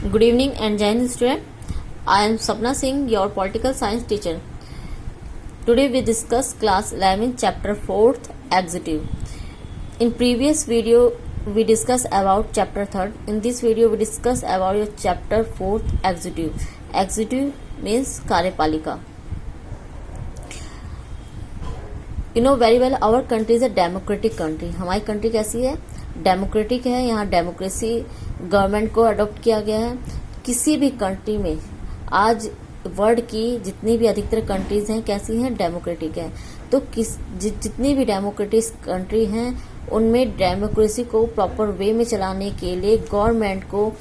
Good evening and Jai Hind student. I am Sapna Singh, your political science teacher. Today we discuss class 11 chapter 4th executive. In previous video we discussed about chapter 3rd. In this video we discuss about your chapter 4th executive. Executive means कार्यपालिका. You know very well our country is a democratic country. हमारी country कैसी है? Democratic है. यहाँ democracy government को adopt किया गया है. किसी भी कंट्री में आज वर्ल्ड की जितनी भी अधिकतर कंट्रीज हैं कैसी हैं? डेमोक्रेटिक है. तो जितनी भी डेमोक्रेटिक कंट्री हैं उनमें डेमोक्रेसी को प्रॉपर वे में चलाने के लिए गवर्नमेंट को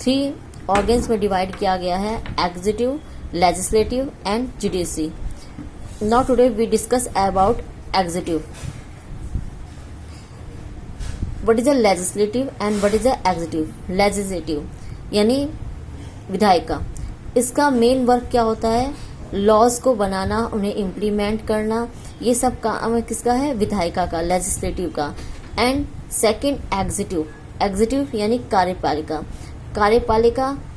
3 ऑर्गन्स में डिवाइड किया गया है: executive, legislative and judiciary. Now today we discuss about executive. What is a legislative and what is a executive? Legislative यानी विधायिका. इसका मेन वर्क क्या होता है? लॉज को बनाना, उन्हें इम्प्लीमेंट करना, ये सब काम किसका है? विधायिका का, लेजिस्लेटिव का. And second executive. एग्जीक्यूटिव यानी कार्यपालिका.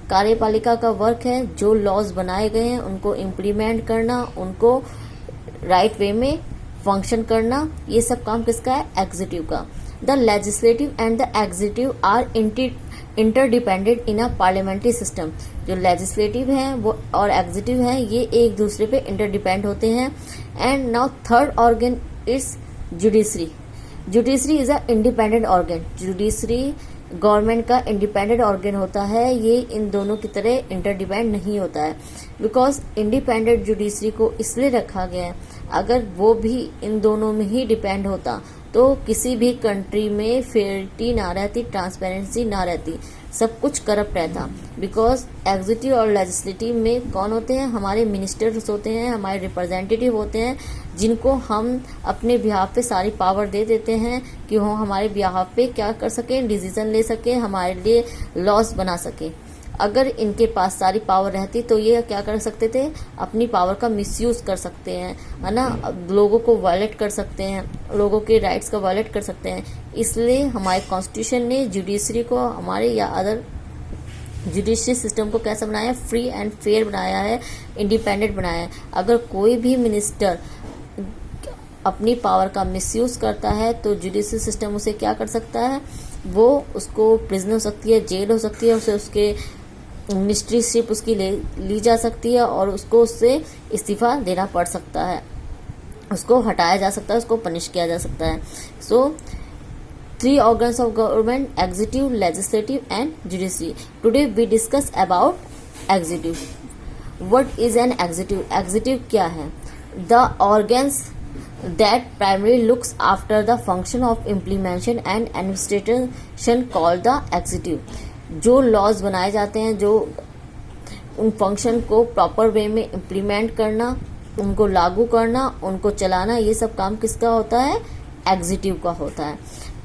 कार्यपालिका का वर्क है जो लॉज बनाए गए हैं उनको इम्प्लीमेंट करना, उनको राइट वे में फंक्शन करना, ये सब काम किसका है? एग्जीक्यूटिव का. The legislative and the executive are interdependent in a parliamentary system. जो legislative है वो और executive है ये एक दूसरे पे interdepend होते हैं. And now third organ is judiciary. Judiciary is a independent organ. Judiciary government का इंडिपेंडेंट ऑर्गन होता है. ये इन दोनों की तरह इंटरडिपेंड नहीं होता है. बिकॉज इंडिपेंडेंट जुडिशरी को इसलिए रखा गया है, अगर वो भी इन दोनों में ही डिपेंड होता तो किसी भी कंट्री में फेयरिटी ना रहती, ट्रांसपेरेंसी ना रहती, सब कुछ करप्ट रहता. बिकॉज एग्जीक्यूटिव और लेजिस्लेटिव में कौन होते हैं? हमारे मिनिस्टर्स होते हैं, हमारे रिप्रेजेंटेटिव होते हैं, जिनको हम अपने बिहाफ पे सारी पावर दे देते हैं कि वो हमारे बिहाफ पे क्या कर सकें, डिसीजन ले सकें, हमारे लिए लॉस बना सकें. अगर इनके पास सारी पावर रहती तो ये क्या कर सकते थे? अपनी पावर का मिसयूज कर सकते हैं, है ना. लोगों को वायलेट कर सकते हैं, लोगों के राइट्स का वायलेट कर सकते हैं. इसलिए हमारे कॉन्स्टिट्यूशन ने जुडिशरी को, हमारे या अदर जुडिशरी सिस्टम को कैसा बनाया है? फ्री एंड फेयर बनाया है, इंडिपेंडेंट बनाया है. अगर कोई भी मिनिस्टर अपनी पावर का मिसयूज करता है तो जुडिशरी सिस्टम उसे क्या कर सकता है? वो उसको प्रिजन हो सकती है, जेल हो सकती है, उसे उसके मिनिस्ट्रीशिप उसकी ली जा सकती है और उसको उससे इस्तीफा देना पड़ सकता है, उसको हटाया जा सकता है, उसको पनिश किया जा सकता है. सो 3 organs of government: executive, legislative and judiciary. Today we discuss about executive. What is an executive? Executive क्या है? The organs that primarily looks after the function of implementation and administration called the executive. जो laws बनाए जाते हैं, जो उन function को proper way में इम्प्लीमेंट करना, उनको लागू करना, उनको चलाना, ये सब काम किसका होता है? एग्जीक्यूटिव का होता है.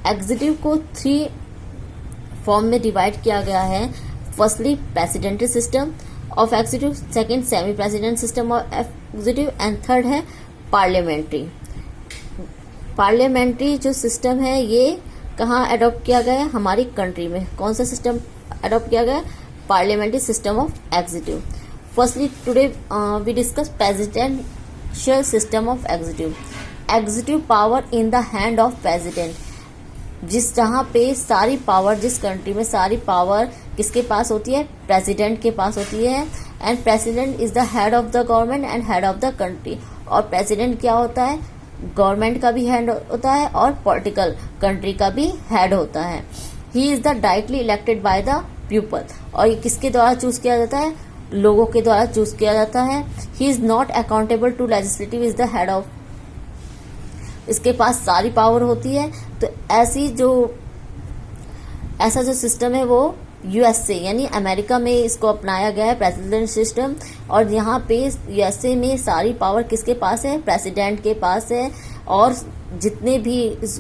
एग्जीक्यूटिव को 3 फॉर्म में डिवाइड किया गया है. Firstly presidential system of executive, second semi president system of executive and third है पार्लियामेंट्री. पार्लियामेंट्री जो सिस्टम है ये कहाँ अडॉप्ट किया गया है? हमारी कंट्री में. कौन सा सिस्टम अडॉप्ट किया गया? Parliamentary system of executive. Firstly today we discuss presidential system of executive. Executive power in the hand of president. जहाँ पे सारी पावर, जिस कंट्री में सारी पावर किसके पास होती है? प्रेसिडेंट के पास होती है. And president is the head of the government and head of the country. और प्रेसिडेंट क्या होता है? गवर्नमेंट का भी हेड होता है और पॉलिटिकल कंट्री का भी हेड होता है. He is the directly elected by the people. और ये किसके द्वारा चूज किया जाता है? लोगों के द्वारा चूज किया जाता है. He is not accountable to legislative, is the head of. इसके पास सारी पावर होती है. तो ऐसा जो सिस्टम है वो यूएसए यानी अमेरिका में इसको अपनाया गया है, प्रेसिडेंट सिस्टम. और यहाँ पे यूएसए में सारी पावर किसके पास है? प्रेसिडेंट के पास है. और जितने भी इस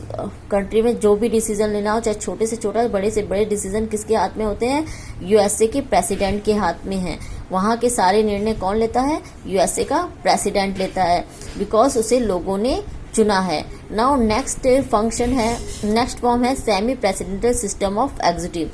कंट्री में जो भी डिसीजन लेना हो, चाहे छोटे से छोटा, बड़े से बड़े डिसीजन किसके हाथ में होते हैं? यूएसए के प्रेसिडेंट के हाथ में है. वहाँ के सारे निर्णय कौन लेता है? यूएसए का प्रेसिडेंट लेता है, बिकॉज उसे लोगों ने चुना है. नाउ नेक्स्ट फंक्शन है, नेक्स्ट फॉर्म है semi presidential system of executive.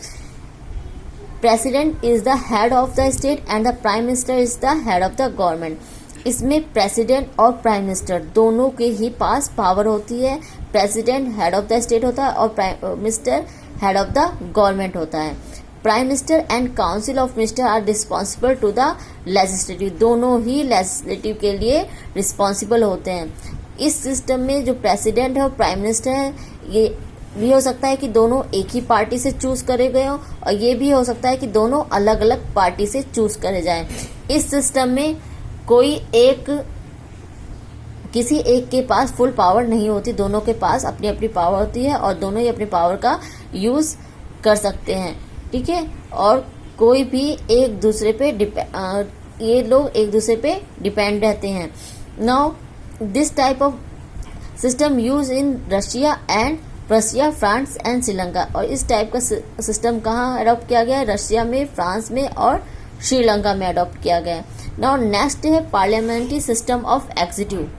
President is the head of the state and the prime minister is the head of the government. इसमें प्रेसिडेंट और प्राइम मिनिस्टर दोनों के ही पास पावर होती है। President head of the state होता है और prime minister head of the government होता है। Prime minister and council of minister are responsible to the legislative, दोनों ही लेजिस्लेटिव के लिए रिस्पॉन्सिबल होते हैं। इस सिस्टम में जो प्रेसिडेंट है और प्राइम मिनिस्टर है, ये भी हो सकता है कि दोनों एक ही पार्टी से चूज करे गए हो और ये भी हो सकता है कि दोनों अलग अलग पार्टी से चूज करे जाएं। इस सिस्टम में किसी एक के पास फुल पावर नहीं होती, दोनों के पास अपनी अपनी पावर होती है और दोनों ही अपनी पावर का यूज कर सकते हैं, ठीक है। और कोई भी एक दूसरे पे ये लोग एक दूसरे पे डिपेंड रहते हैं। Now this type of system use in Russia and Russia, France and Sri Lanka. और इस टाइप का सिस्टम कहाँ अडॉप्ट किया गया है? रशिया में, फ्रांस में और श्रीलंका में अडॉप्ट किया गया है। नाउ नेक्स्ट है parliamentary system of executive.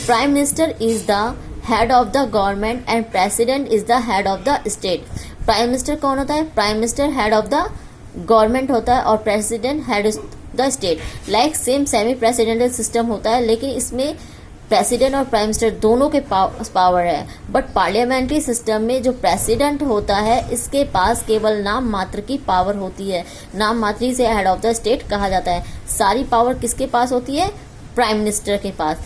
Prime minister is the head of the government and president is the head of the state. Prime minister कौन होता है? Prime minister head of the government होता है और president head of the state. Like same semi presidential system होता है, लेकिन इसमें प्रेसिडेंट और प्राइम मिनिस्टर दोनों के पावर है। बट पार्लियामेंट्री सिस्टम में जो प्रेसिडेंट होता है, इसके पास केवल नाम मात्र की पावर होती है। नाम मात्र से हेड ऑफ द स्टेट कहा जाता है। सारी पावर किसके पास होती है? प्राइम मिनिस्टर के पास।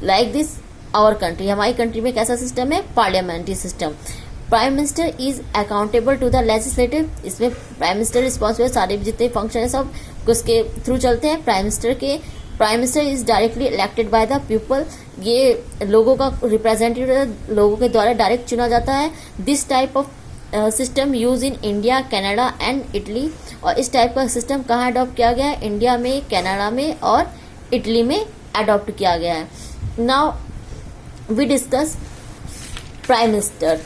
लाइक दिस आवर कंट्री, हमारी कंट्री में कैसा सिस्टम है? Parliamentary system. Prime minister is accountable to the legislative. इसमें प्राइम मिनिस्टर रिस्पॉन्सिबल, सारे जितने फंक्शन है सब उसके थ्रू चलते हैं प्राइम मिनिस्टर के। Prime minister is directly elected by the people. ये लोगों का रिप्रेजेंटेटिव, लोगों के द्वारा डायरेक्ट चुना जाता है। This type of system use in India, Canada and Italy. और इस टाइप का सिस्टम कहाँ अडॉप्ट किया गया है? इंडिया में, कनाडा में और इटली में अडॉप्ट किया गया है। Now we discuss prime minister.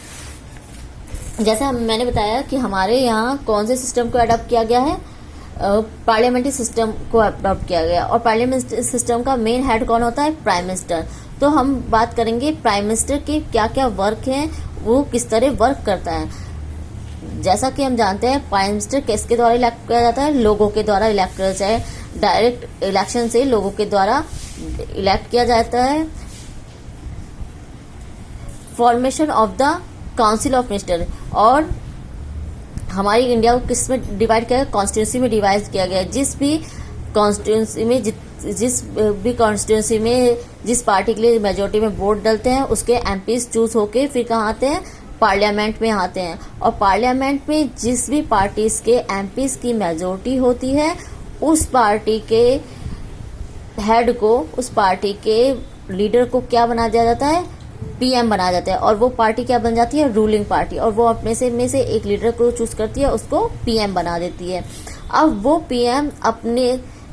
जैसा मैंने बताया कि हमारे यहाँ कौन से सिस्टम को अडॉप्ट किया गया है? पार्लियामेंट्री सिस्टम को अडॉप्ट किया गया। और पार्लियामेंट्री सिस्टम का मेन हेड कौन होता है? Prime minister. तो हम बात करेंगे प्राइम मिनिस्टर के क्या क्या वर्क हैं, वो किस तरह वर्क करता है। जैसा कि हम जानते हैं, प्राइम मिनिस्टर किसके द्वारा इलेक्ट किया जाता है? लोगों के द्वारा इलेक्ट किया जाता है। डायरेक्ट इलेक्शन से लोगों के द्वारा इलेक्ट किया जाता है। Formation of the council of minister. और हमारी इंडिया को किस में डिवाइड किया गया? कॉन्स्टिट्यूंसी में डिवाइड किया गया। जिस भी कॉन्स्टिट्यूंसी में जिस पार्टी के लिए मेजोरिटी में वोट डलते हैं, उसके एमपीज चूज होके फिर कहाँ आते हैं? पार्लियामेंट में आते हैं। और पार्लियामेंट में जिस भी पार्टीज के एमपीज की मेजोरिटी होती है, उस पार्टी के हेड को, उस पार्टी के लीडर को क्या बना दिया जाता है? पीएम बना जाता है। और वो पार्टी क्या बन जाती है? Ruling party. और वो अपने में से एक लीडर को चूज करती है, उसको पीएम बना देती है। अब वो पीएम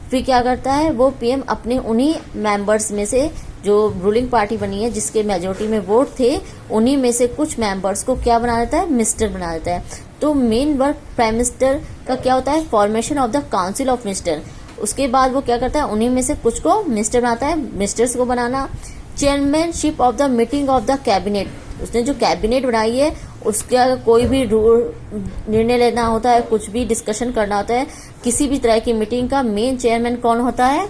फिर क्या करता है? वो पीएम अपने उन्हीं मेंबर्स में से, जो रूलिंग पार्टी बनी है, जिसके मेजोरिटी में वोट थे, उन्हीं में से कुछ मेंबर्स को क्या बना देता है? मिनिस्टर बना देता है। तो मेन वर्क प्राइम मिनिस्टर का क्या होता है? Formation of the council of minister. उसके बाद वो क्या करता है? उन्हीं में से कुछ को मिनिस्टर बनाता है। मिनिस्टर्स को बनाना। Chairmanship of the meeting of the cabinet. उसने जो कैबिनेट बनाई है, उसका कोई भी निर्णय लेना होता है, कुछ भी डिस्कशन करना होता है, किसी भी तरह की मीटिंग का मेन चेयरमैन कौन होता है?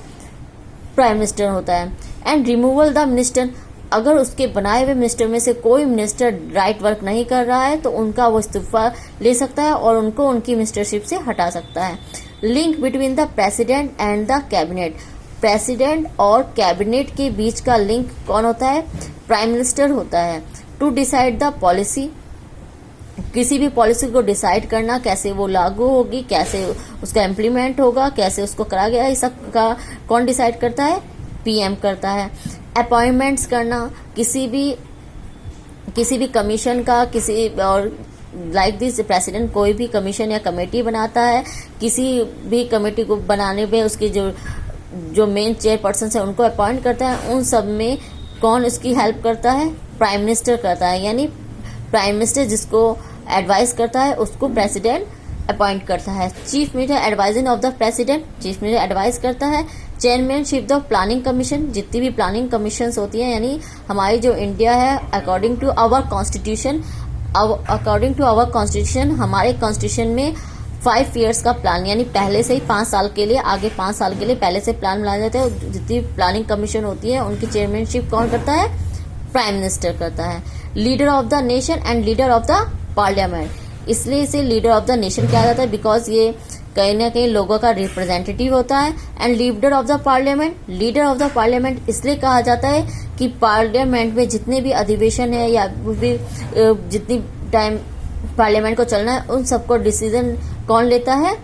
प्राइम मिनिस्टर होता है। And removal the minister. अगर उसके बनाए हुए मिनिस्टर में से कोई मिनिस्टर राइट वर्क नहीं कर रहा है, तो उनका वो इस्तीफा ले सकता है और उनको उनकी मिनिस्टरशिप से हटा सकता है। Link between the president and the cabinet. President और कैबिनेट के बीच का लिंक कौन होता है? प्राइम मिनिस्टर होता है। To decide the policy. किसी भी पॉलिसी को डिसाइड करना, कैसे वो लागू होगी, कैसे उसका इम्प्लीमेंट होगा, कैसे उसको करा गया, इस सब का कौन डिसाइड करता है? पीएम करता है। अपॉइंटमेंट्स करना, किसी भी कमीशन का, किसी और लाइक दिस प्रेसिडेंट कोई भी कमीशन या कमेटी बनाता है। किसी भी कमेटी को बनाने में उसकी जो मेन चेयरपर्सन है, उनको अपॉइंट करता है। उन सब में कौन उसकी हेल्प करता है? प्राइम मिनिस्टर करता है। यानी प्राइम मिनिस्टर जिसको एडवाइस करता है, उसको प्रेसिडेंट अपॉइंट करता है। Chief minister advising of the president. Chief minister advice करता है। Chairmanship the planning commission. जितनी भी प्लानिंग कमीशन होती है, यानी हमारी जो इंडिया है, अकॉर्डिंग टू आवर कॉन्स्टिट्यूशन, हमारे कॉन्स्टिट्यूशन में 5 ईयर्स का प्लान, यानी पहले से ही 5 साल के लिए, आगे 5 साल के लिए पहले से प्लान बनाया जाता है। जितनी प्लानिंग कमीशन होती है उनकी चेयरमैनशिप कौन करता है? प्राइम मिनिस्टर करता है। Leader of the nation and leader of the parliament, इसलिए इसे लीडर ऑफ द नेशन कहा जाता है बिकॉज ये कहीं ना कहीं लोगों का रिप्रेजेंटेटिव होता है। And leader of the parliament, leader of the parliament इसलिए कहा जाता है कि पार्लियामेंट में जितने भी अधिवेशन है या भी जितनी टाइम पार्लियामेंट को चलना है उन सबको डिसीजन कौन लेता है?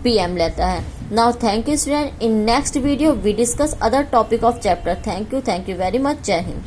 पीएम लेता है। Now thank you student, in next video we discuss other topic of chapter. Thank you very much. जय हिंद।